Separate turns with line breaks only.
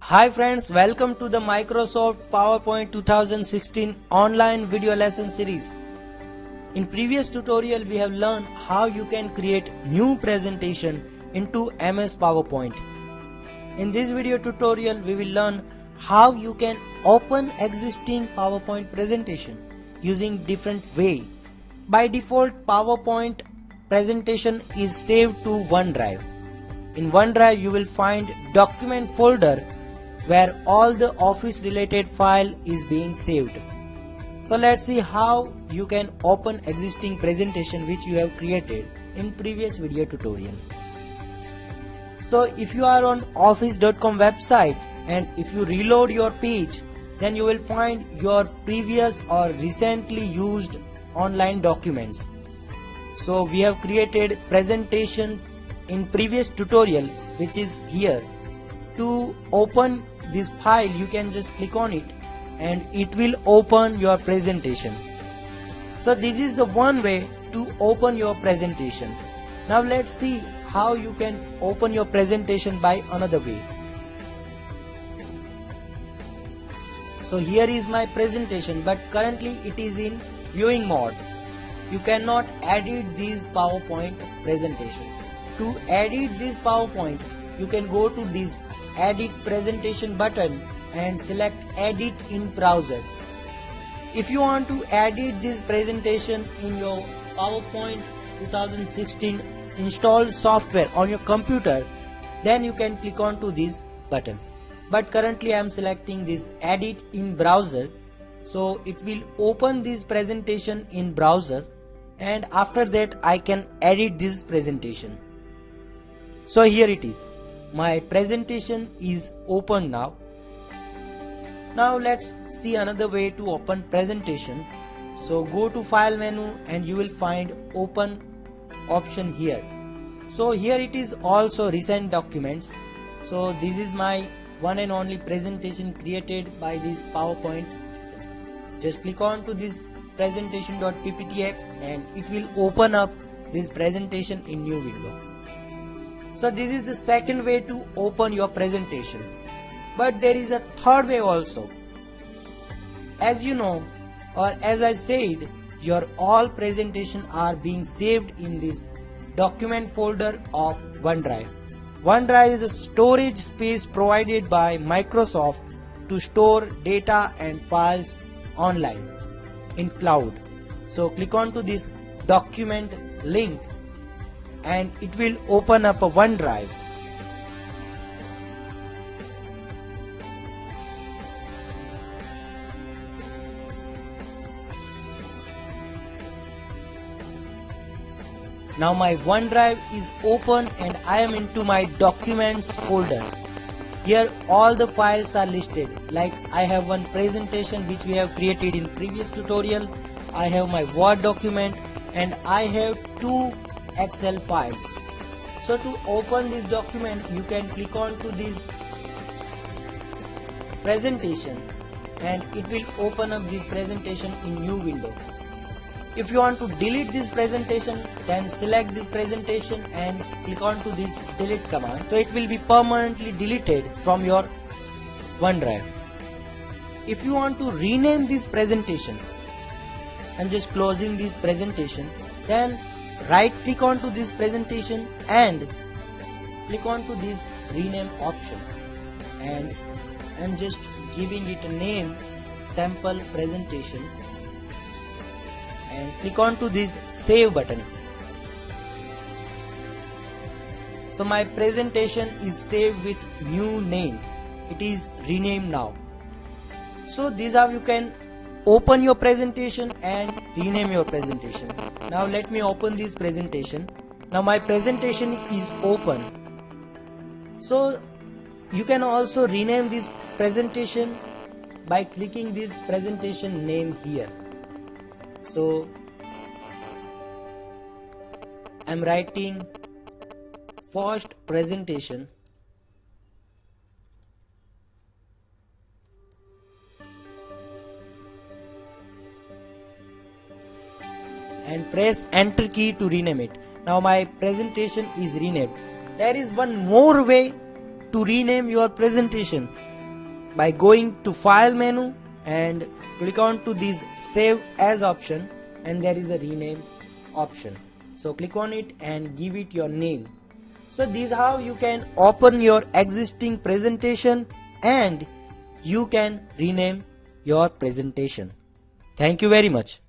Hi friends, welcome to the Microsoft PowerPoint 2016 online video lesson series. In previous tutorial we have learned how you can create new presentation into MS PowerPoint. In this video tutorial we will learn how you can open existing PowerPoint presentation using different way. By default PowerPoint presentation is saved to OneDrive. In OneDrive you will find document folder where all the office related file is being saved. So let's see how you can open existing presentation which you have created in previous video tutorial. So if you are on office.com website and if you reload your page, then you will find your previous or recently used online documents. So we have created presentation in previous tutorial which is here. To open this file you can just click on it and it will open your presentation. So this is the one way to open your presentation. Now let's see how you can open your presentation by another way. So here is my presentation, but currently it is in viewing mode. You cannot edit this PowerPoint presentation. To edit this PowerPoint you can go to this edit presentation button and select edit in browser. If you want to edit this presentation in your PowerPoint 2016 installed software on your computer, then you can click on to this button. But currently I am selecting this edit in browser, so it will open this presentation in browser and after that I can edit this presentation. So here it is. My presentation is open now. Now let's see another way to open presentation. So go to file menu and you will find open option here. So here it is also recent documents. So this is my one and only presentation created by this PowerPoint. Just click on to this presentation.pptx and it will open up this presentation in new window. So this is the second way to open your presentation. But there is a third way also. As you know, or as I said, your all presentation are being saved in this document folder of OneDrive. OneDrive is a storage space provided by Microsoft to store data and files online in cloud. So click on to this document link and it will open up a OneDrive. Now my OneDrive is open and I am into my documents folder. Here all the files are listed, like I have one presentation which we have created in previous tutorial, I have my Word document and I have two Excel files. So to open this document you can click on to this presentation and it will open up this presentation in new window. If you want to delete this presentation, then select this presentation and click on to this delete command. So it will be permanently deleted from your OneDrive. If you want to rename this presentation, I'm just closing this presentation, then right click on to this presentation and click on to this rename option and I'm just giving it a name, sample presentation, and click on to this save button. So my presentation is saved with new name. It is renamed now. So this is how you can open your presentation and rename your presentation. Now let me open this presentation. Now my presentation is open. So you can also rename this presentation by clicking this presentation name here. So I'm writing first presentation and press enter key to rename it. Now my presentation is renamed. There is one more way to rename your presentation. by going to file menu and click on to this save as option, and there is a rename option. So click on it and give it your name. So this is how you can open your existing presentation and you can rename your presentation. Thank you very much.